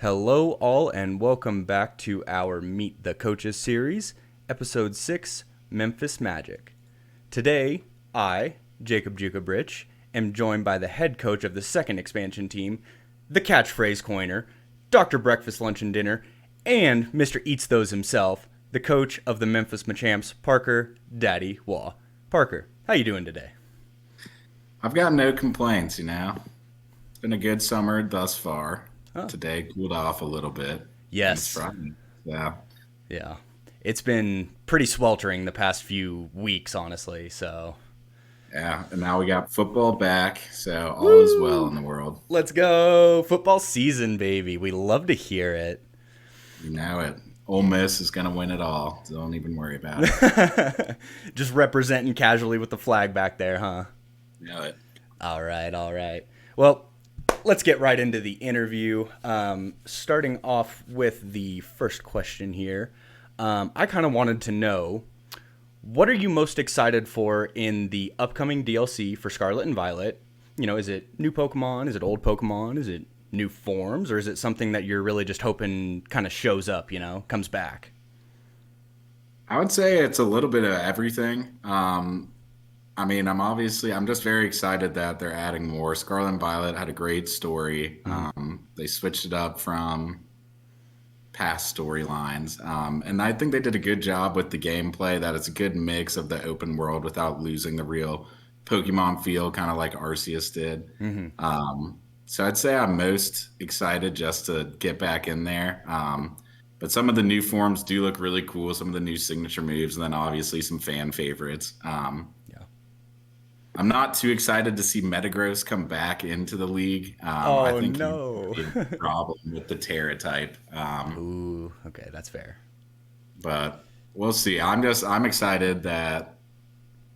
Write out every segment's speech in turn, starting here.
Hello, all, and welcome back to our Meet the Coaches series, Episode 6, Memphis Magic. Today, I, Jakob Jookeb, am joined by the head coach of the second expansion team, the catchphrase coiner, Dr. Breakfast, Lunch, and Dinner, and Mr. Eats Those himself, the coach of the Memphis Machamps, Parker Daddy Waugh. Parker, how you doing today? I've got no complaints, It's been a good summer thus far. Oh. Today cooled off a little bit. Yes. It's Friday. Yeah. Yeah. It's been pretty sweltering the past few weeks, honestly, so. Yeah. And now we got football back, so all is well in the world. Let's go. Football season, baby. We love to hear it. You know it. Ole Miss is going to win it all. So don't even worry about it. Just representing casually with the flag back there, huh? You know it. All right. Well, let's get right into the interview. Starting off with the first question here. I kind of wanted to know, what are you most excited for in the upcoming DLC for Scarlet and Violet? You know, is it new Pokemon? Is it old Pokemon? Is it new forms? Or is it something that you're really just hoping kind of shows up, comes back? I would say it's a little bit of everything. I'm just very excited that they're adding more. Scarlet and Violet had a great story. They switched it up from past storylines. And I think they did a good job with the gameplay, that it's a good mix of the open world without losing the real Pokemon feel, kind of like Arceus did. So I'd say I'm most excited just to get back in there. But some of the new forms do look really cool, some of the new signature moves, and then obviously some fan favorites. I'm not too excited to see Metagross come back into the league. I think no. he had a problem with the Terra type. Ooh, okay, that's fair. But we'll see. I'm excited that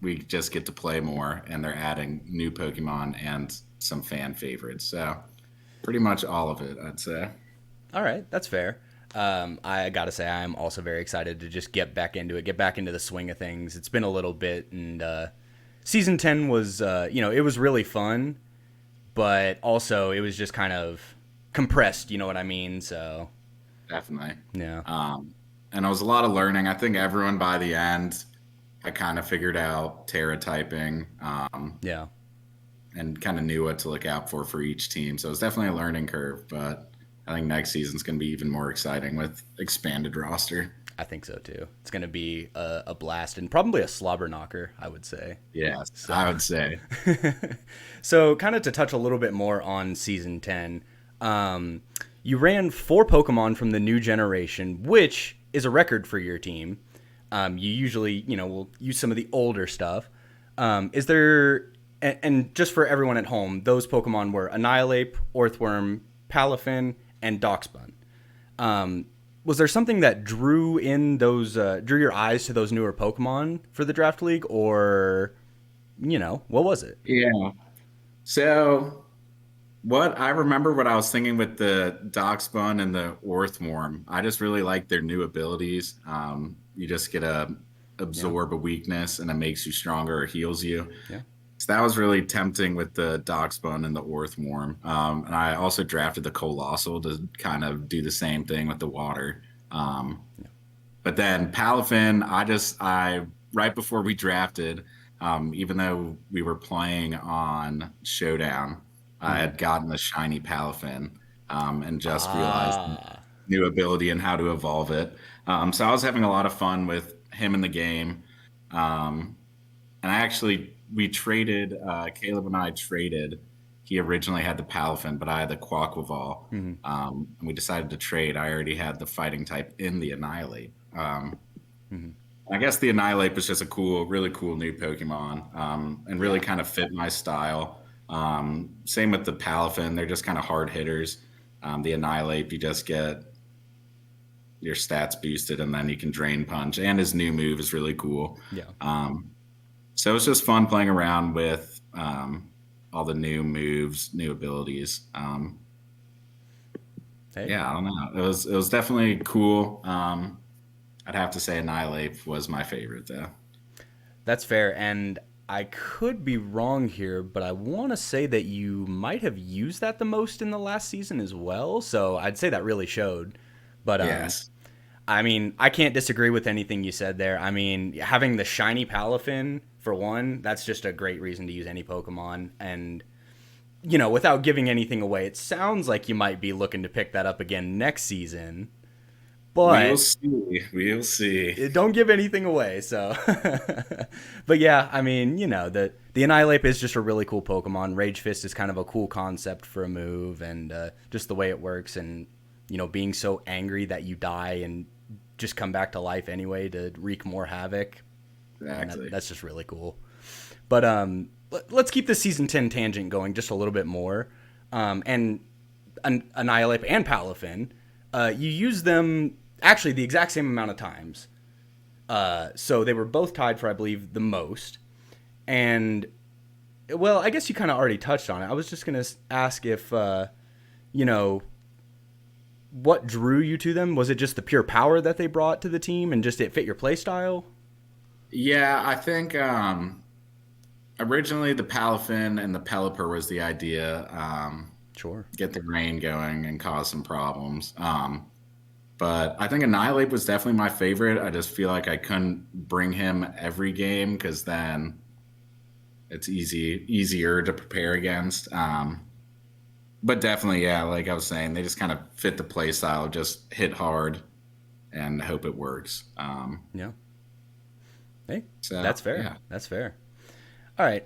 we just get to play more, and they're adding new Pokemon and some fan favorites. So pretty much all of it, I'd say. All right, that's fair. I gotta say, I'm also very excited to just get back into it, get back into the swing of things. It's been a little bit, and Season 10 was, it was really fun, but also it was just kind of compressed, you know what I mean? So, Definitely. yeah. And it was a lot of learning. I think everyone by the end had kind of figured out Terra typing. Yeah. And kind of knew what to look out for each team. So it was definitely a learning curve, but I think next season's going to be even more exciting with expanded roster. I think so too. It's going to be a blast and probably a slobber knocker, I would say. Yes, so. I would say. So kind of to touch a little bbit more on Season 10, you ran 4 Pokemon from the new generation, which is a record for your team. You usually, will use some of the older stuff. Is there, and just for everyone at home, those Pokemon were Annihilate, Orthworm, Palafin, and Doxbun. Was there something that drew your eyes to those newer Pokemon for the Draft League, or, what was it? Yeah. So what I was thinking with the Doxbun and the Orthworm, I just really like their new abilities. You just get to absorb a weakness, and it makes you stronger or heals you. Yeah. So that was really tempting with the Doxbun and the Orthworm. And I also drafted the Colossal to kind of do the same thing with the water. But then Palafin, I right before we drafted, even though we were playing on Showdown, I had gotten the shiny Palafin and just realized new ability and how to evolve it. So I was having a lot of fun with him in the game. And we traded, Caleb and I traded. He originally had the Palafin, but I had the Quaquaval. And we decided to trade. I already had the fighting type in the Annihilate. I guess the Annihilate was just really cool new Pokemon, and really kind of fit my style. Same with the Palafin. They're just kind of hard hitters. The Annihilate, you just get your stats boosted, and then you can Drain Punch. And his new move is really cool. Yeah. So it's just fun playing around with all the new moves, new abilities. Yeah, I don't know. It was definitely cool. I'd have to say Annihilate was my favorite, though. That's fair. And I could be wrong here, but I want to say that you might have used that the most in the last season as well. So I'd say that really showed. But Yes. I mean, I can't disagree with anything you said there. I mean, having the shiny Palafin for one, that's just a great reason to use any Pokemon. And without giving anything away, it sounds like you might be looking to pick that up again next season. We'll But see. We'll see. don't give anything away. So, but yeah, I mean, the Annihilate is just a really cool Pokemon. Rage Fist is kind of a cool concept for a move, and just the way it works, and being so angry that you die and just come back to life anyway to wreak more havoc. Exactly. That's just really cool. But let's keep the season 10 tangent going just a little bit more. And Annihilate and Palafin, you use them actually the exact same amount of times. So they were both tied for, I believe, the most. And, well, I guess you kind of already touched on it. I was just going to ask if, what drew you to them? Was it just the pure power that they brought to the team and just it fit your play style? Yeah, I think originally the Palafin and the Pelipper was the idea. Sure. Get the rain going and cause some problems. But I think Annihilate was definitely my favorite. I just feel like I couldn't bring him every game because then it's easier to prepare against. But definitely, yeah, like I was saying, they just kind of fit the play style, just hit hard and hope it works. Yeah. Hey, So that's fair. yeah. That's fair. All right.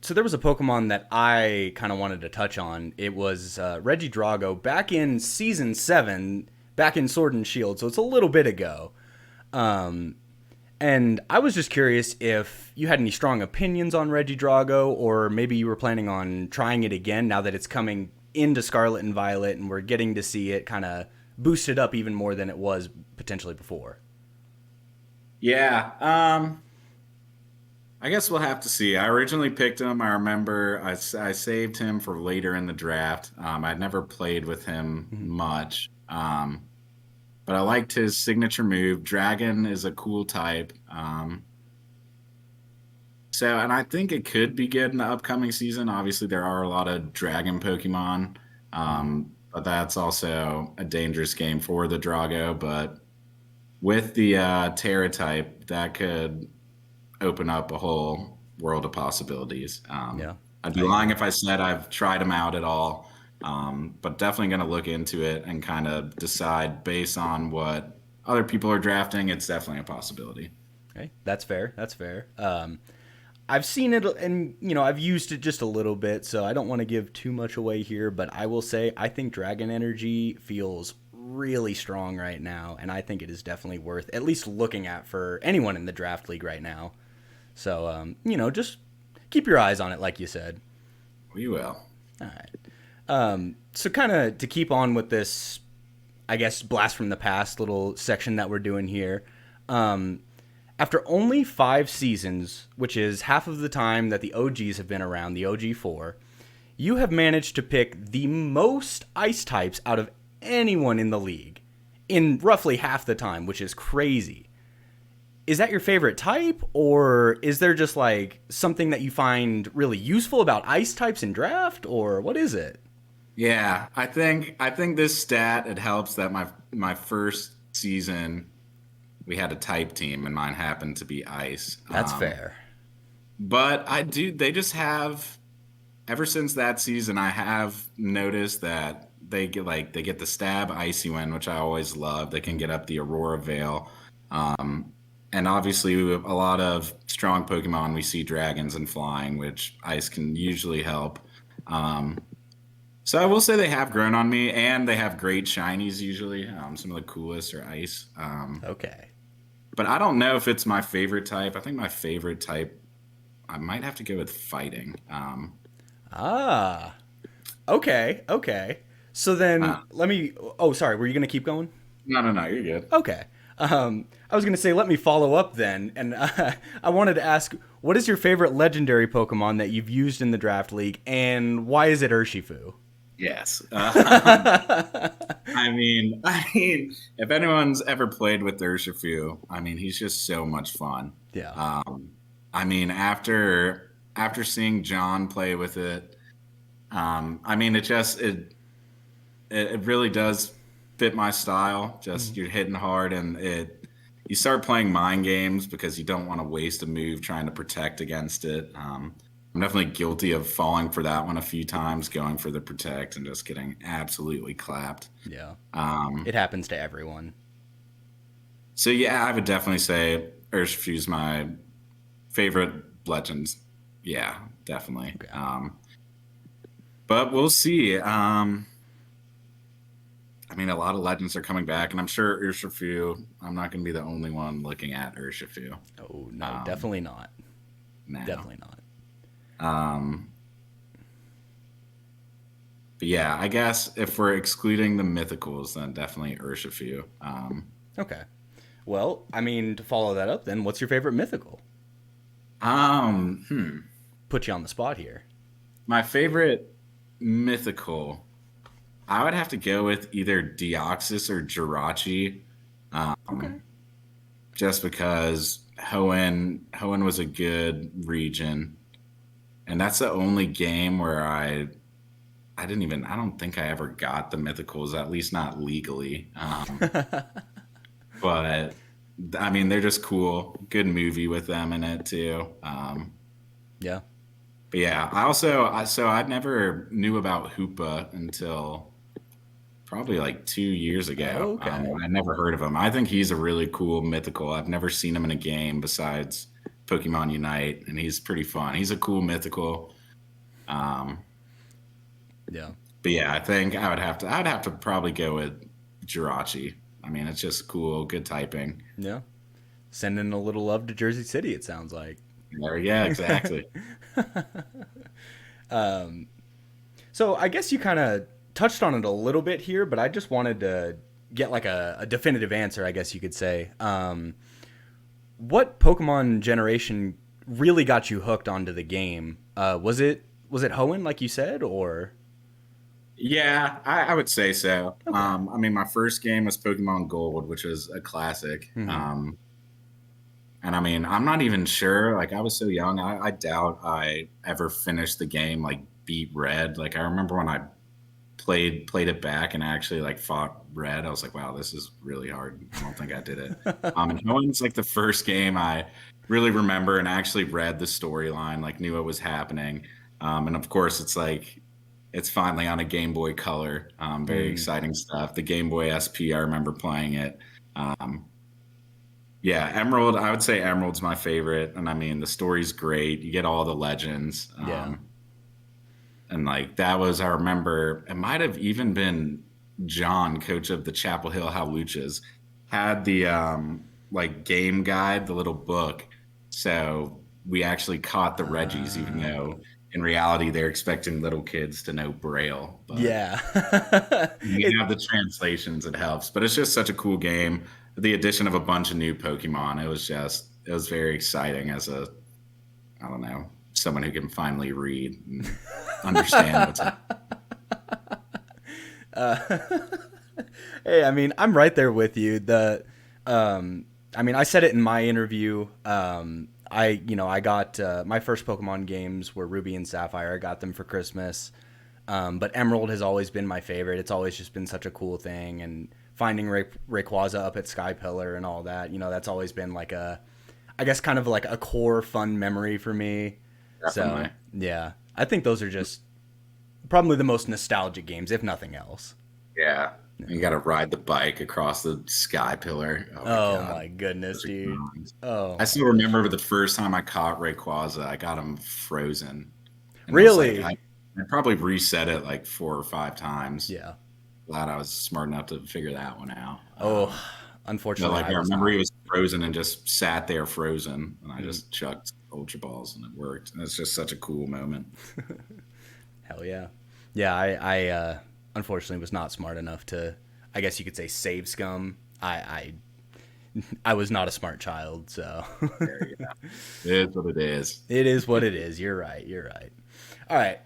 So there was a Pokemon that I kind of wanted to touch on. It was Regidrago back in Season 7, back in Sword and Shield. So it's a little bit ago. And I was just curious if you had any strong opinions on Regidrago, or maybe you were planning on trying it again now that it's coming into Scarlet and Violet and we're getting to see it kind of boosted up even more than it was potentially before. Yeah. I guess we'll have to see. I originally picked him. I remember I saved him for later in the draft. I'd never played with him much. But I liked his signature move. Dragon is a cool type. And I think it could be good in the upcoming season. Obviously, there are a lot of dragon Pokemon, but that's also a dangerous game for the Drago. But with the Terra type, that could open up a whole world of possibilities. Yeah. I'd be lying if I said I've tried them out at all, but definitely going to look into it and kind of decide based on what other people are drafting. It's definitely a possibility. Okay, that's fair. That's fair. I've seen it, and I've used it just a little bit, so I don't want to give too much away here. But I will say, I think Dragon Energy feels really strong right now, and I think it is definitely worth at least looking at for anyone in the draft league right now. So, just keep your eyes on it, like you said. We will. All right. So kind of to keep on with this, I guess, blast from the past little section that we're doing here. After only 5 seasons, which is half of the time that the OGs have been around, the OG4, you have managed to pick the most ice types out of anyone in the league in roughly half the time, which is crazy. Is that your favorite type, or is there just like something that you find really useful about ice types in draft, or what is it? Yeah, I think this stat, it helps that my first season we had a type team and mine happened to be ice. That's fair. But they just have, ever since that season, I have noticed that they get the stab icy wind, which I always love. They can get up the Aurora Veil. And obviously, a lot of strong Pokemon, we see dragons and flying, which ice can usually help. So I will say they have grown on me, and they have great shinies usually. Some of the coolest are ice. Okay. But I don't know if it's my favorite type. I think my favorite type, I might have to go with fighting. Okay. So then let me. Oh, sorry. Were you gonna keep going? No, you're good. Okay. I was gonna say let me follow up then, and I wanted to ask, what is your favorite legendary Pokemon that you've used in the draft league, and why is it Urshifu? Yes. I mean, if anyone's ever played with Urshifu, I mean, he's just so much fun. Yeah. I mean, after seeing John play with it, I mean, it really does fit my style. Just you're hitting hard, and you start playing mind games because you don't want to waste a move trying to protect against it. I'm definitely guilty of falling for that one a few times, going for the protect and just getting absolutely clapped. Yeah. Um, It happens to everyone. so yeah, I would definitely say Urshifu's my favorite Legends. Yeah, definitely. Okay. But we'll see. I mean, a lot of legends are coming back, and I'm sure Urshifu. I'm not going to be the only one looking at Urshifu Oh, no, um, definitely not. now. Definitely not. Um, but yeah, I guess if we're excluding the mythicals, then definitely Urshifu. Okay. Well, I mean, to follow that up, then, what's your favorite mythical? Um, hmm. Put you on the spot here. My favorite mythical, I would have to go with either Deoxys or Jirachi, Okay. just because Hoenn was a good region, and that's the only game where I don't think I ever got the mythicals, at least not legally. But I mean, they're just cool. Good movie with them in it too. Yeah. But yeah, I never knew about Hoopa until probably like 2 years ago. Oh, okay. I never heard of him. I think he's a really cool mythical. I've never seen him in a game besides Pokemon Unite, and he's pretty fun. He's a cool mythical. Um, Yeah. but yeah, I think I'd have to probably go with Jirachi. I mean, it's just cool, good typing. Yeah. Sending a little love to Jersey City, it sounds like. There, yeah, exactly. So I guess you kind of touched on it a little bit here, but I just wanted to get like a definitive answer, I guess you could say. What Pokemon generation really got you hooked onto the game? Was it Hoenn, like you said, or Yeah, I would say so. okay? I mean, my first game was Pokemon Gold, which was a classic. Hmm. And I mean, I'm not even sure. Like, I was so young, I doubt I ever finished the game, like, beat Red. Like, I remember when I played it back and actually, like, fought Red, I was like, wow, this is really hard. I don't think I did it. And Hoenn like the first game I really remember and actually read the storyline, like, knew what was happening. And of course, it's like, it's finally on a Game Boy Color. Very Mm, exciting stuff. The Game Boy SP, I remember playing it. Um, yeah, Emerald. I would say Emerald's my favorite, and I mean the story's great. You get all the legends, yeah. and like that was. I remember it might have even been John, coach of the Chapel Hill Howluchas, had the like game guide, the little book. So we actually caught the Reggies, even Uh, though in reality they're expecting little kids to know Braille, but yeah. you it have the translations, it helps. But it's just such a cool game. The addition of a bunch of new Pokemon, it was very exciting as a, I don't know, someone who can finally read and understand what's happening. Hey, I mean, I'm right there with you. I mean, I said it in my interview. I got my first Pokemon games were Ruby and Sapphire. I got them for Christmas. But Emerald has always been my favorite. It's always just been such a cool thing, and finding Rayquaza up at Sky Pillar and all that. That's always been like I guess, kind of like a core fun memory for me. So Definitely. yeah, I think those are just probably the most nostalgic games, if nothing else. Yeah. You got to ride the bike across the sky pillar. Oh my Oh God. my goodness, Those are dude. times. Oh I my still remember the first time I caught Rayquaza, I got him frozen. And I was like, really? I probably reset it like 4 or 5 times. Yeah. Glad I was smart enough to figure that one out. Oh, But unfortunately, like I I was remember he not. was frozen and just sat there frozen, and I Mhm. just chucked ultra balls and it worked. And it's just such a cool moment. Hell yeah. Yeah, I unfortunately was not smart enough to, I guess you could say, save scum. I was not a smart child, so There you go. It is what it is. it is what it is. You're right. You're right. All right.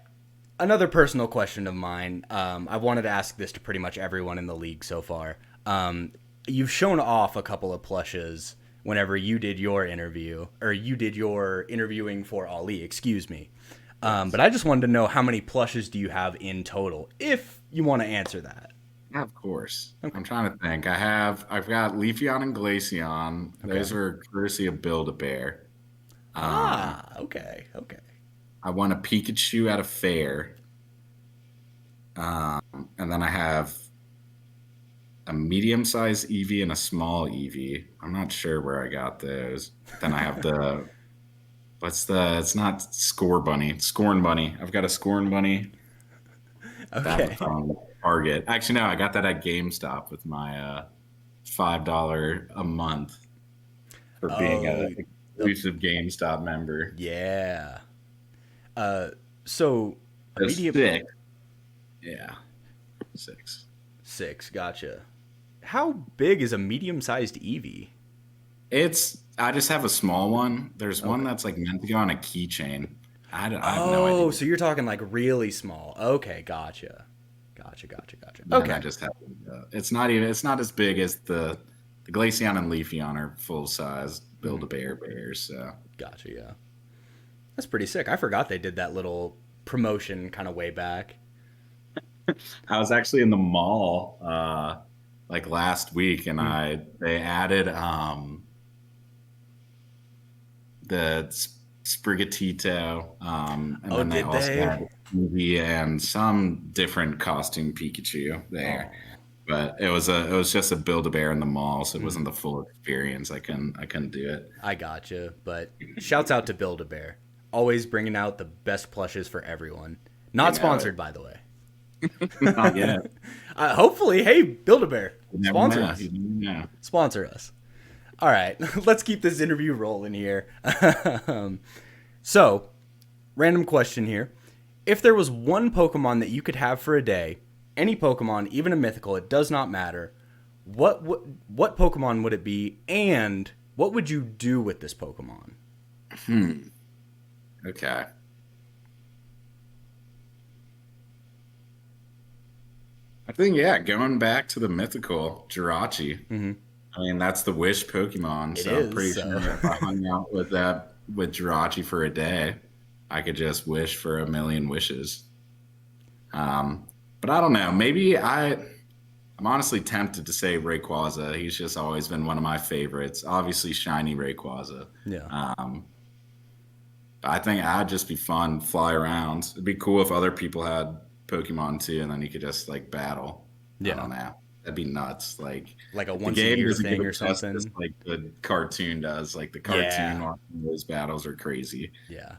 Another personal question of mine. I've wanted to ask this to pretty much everyone in the league so far. You've shown off a couple of plushes whenever you did your interview, or you did your interviewing for Ali, excuse me. But I just wanted to know, how many plushes do you have in total, if you want to answer that. Yeah, of course. Okay. I'm trying to think. I've got Leafeon and Glaceon. Okay. Those are courtesy of Build-A-Bear. Okay. Okay. I won a Pikachu at a fair. And then I have a medium-sized Eevee and a small Eevee. I'm not sure where I got those. Then I have it's not Score Bunny, Scorn Bunny. I've got a Scorn Bunny. That was Okay. from Target. Actually, no, I got that at GameStop with my $5 a month for being Oh, a the, exclusive GameStop member. yeah. So a That's medium six. Yeah, 6. six. Gotcha. How big is a medium-sized Eevee? I just have a small one. There's one Okay. that's like meant to go on a keychain. I have no Oh, idea. so you're talking like really small. Okay, gotcha. And then I Okay. just have it's not as big as the Glaceon and Leafeon are full size Mhm. Build-A-Bear bears. So Gotcha, yeah. That's pretty sick. I forgot they did that little promotion kind of way back. I was actually in the mall like last week, and Hmm. they added the Sprigatito, and Oh, then they did also they? had Eevee and some different costume Pikachu there. Oh. But it was just a Build-A-Bear in the mall, so it Hmm. wasn't the full experience. I couldn't do it. I gotcha. But shouts out to Build-A-Bear. Always bringing out the best plushes for everyone. You Not know it. sponsored, by the way. Not yet. Hopefully, hey, Build-A-Bear, You never sponsor know. us. You never know. Sponsor us. All right, let's keep this interview rolling here. So, random question here. If there was one Pokemon that you could have for a day, any Pokemon, even a mythical, it does not matter, what Pokemon would it be, and what would you do with this Pokemon? Hmm. Okay. I think yeah, going back to the mythical Jirachi. Mm-hmm. I mean, that's the wish Pokemon, It so I'm is pretty so. sure if I hung out with Jirachi for a day, I could just wish for a million wishes. But I don't know. I'm honestly tempted to say Rayquaza. He's just always been one of my favorites. Obviously, shiny Rayquaza. Yeah, Um, I think I'd just be fun, fly around. It'd be cool if other people had Pokemon too, and then you could just like battle. I yeah, don't know. That'd be nuts. Like like a the once a game year doesn't give thing it or justice something. like the cartoon does. Like the cartoon Yeah, watching those battles are crazy. yeah,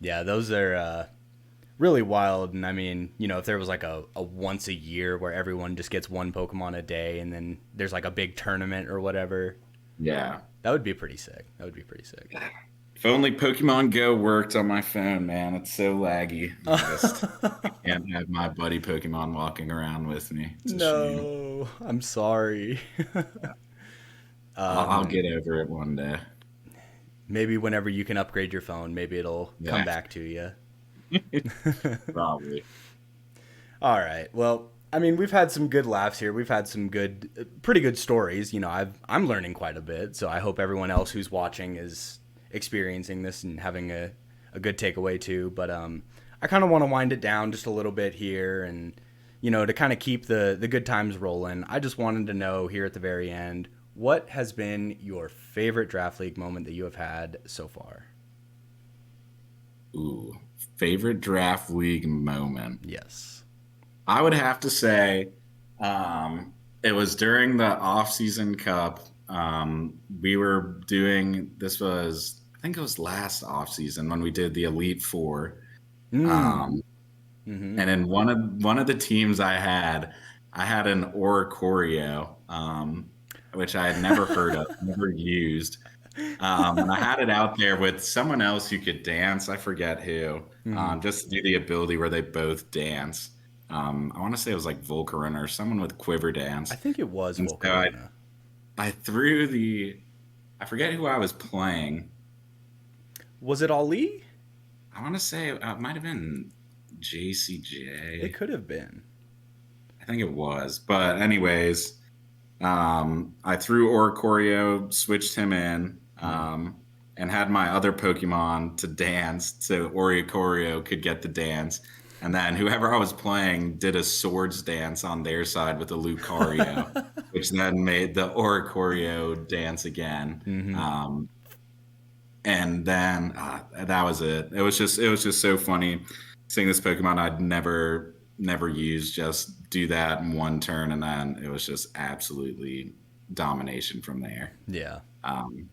yeah. Those are really wild. And I mean, if there was like a once a year where everyone just gets one Pokemon a day, and then there's like a big tournament or whatever, Yeah. that would be pretty sick. That would be pretty sick. If only Pokemon Go worked on my phone, man. It's so laggy. I can't have my buddy Pokemon walking around with me. It's a shame. No, I'm sorry. I'll um, get over it one day. maybe whenever you can upgrade your phone, maybe it'll come Yeah, back to you. probably. All right. Well, I mean, we've had some good laughs here. We've had some pretty good stories. I'm learning quite a bit. So I hope everyone else who's watching is experiencing this and having a good takeaway too. But I kind of want to wind it down just a little bit here, and to kind of keep the good times rolling. I just wanted to know here at the very end, what has been your favorite draft league moment that you have had so far? Ooh, favorite draft league moment. Yes. I would have to say it was during the off-season cup. We were doing this was I think it was last off-season when we did the Elite Four. Mm. Um, Mm-hmm. and in one of the teams I had an Oricorio, which I had never heard of, never used. And I had it out there with someone else who could dance. I forget who. Mm-hmm. Just to do the ability where they both dance. I want to say it was like Volcarona or someone with Quiver I Dance. think it was And so Volcarona. I threw I forget who I was playing. Was it Ali? I want to say it might have been It JCJ. could have been. I think it was. But anyways, I threw Oricorio, switched him in, and had my other Pokemon to dance so Oricorio could get the dance. And then whoever I was playing did a swords dance on their side with a Lucario, which then made the Oricorio dance again. Mm-hmm. And then that was it. It was just so funny seeing this Pokemon I'd never used just do that in one turn, and then it was just absolutely domination from there. Yeah. Um,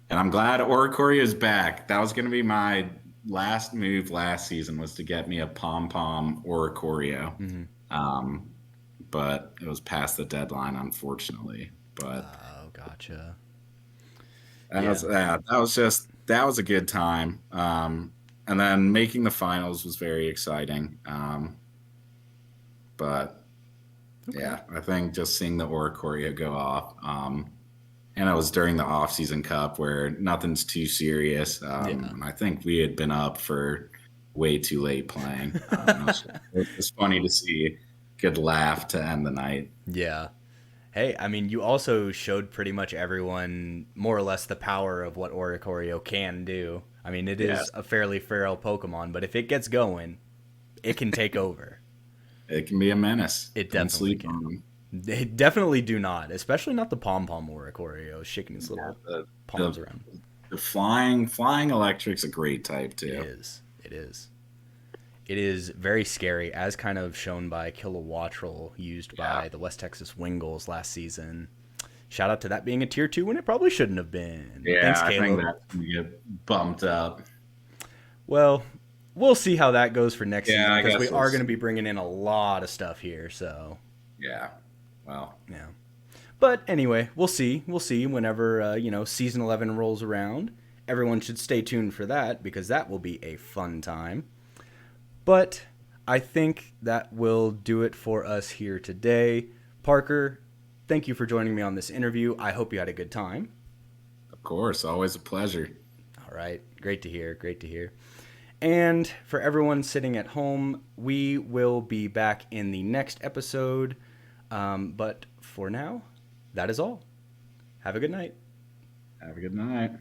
and I'm glad Oricorio is back. That was going to be my last move last season, was to get me a Pom Pom Oricorio. Mm-hmm. Um, but it was past the deadline, unfortunately. But Oh, gotcha. that Yeah. was that was a good time. And then making the finals was very exciting. But Okay. yeah, I think just seeing the Oricorio go off, and it was during the off-season cup where nothing's too serious. Yeah. And I think we had been up for way too late playing. It was funny to see. Good laugh to end the night. Yeah. Hey, I mean, you also showed pretty much everyone more or less the power of what Oricorio can do. I mean, it Yes, is a fairly feral Pokemon, but if it gets going, it can take over. it can be a menace. It Don't definitely sleep can. on them. They definitely do not, especially not the Pom Pom Oricorio shaking his Yeah, little the, palms the around. the flying electric's a great type It too. is. It is. It is very scary, as kind of shown by Kilowattrel, used Yeah, by the West Texas Wingulls last season. Shout out to that being a tier 2 when it probably shouldn't have been. yeah, Thanks, I think Caleb. that's gonna get bumped up. Well, we'll see how that goes for next Yeah, season I because we guess we'll are going to see. be bringing in a lot of stuff here. So, Yeah, well, yeah. But anyway, we'll see. We'll see whenever, season 11 rolls around. Everyone should stay tuned for that because that will be a fun time. But I think that will do it for us here today. Parker, thank you for joining me on this interview. I hope you had a good time. of course, always a pleasure. All right. Great to hear. Great to hear. And for everyone sitting at home, we will be back in the next episode. But for now, that is all. Have a good night. Have a good night.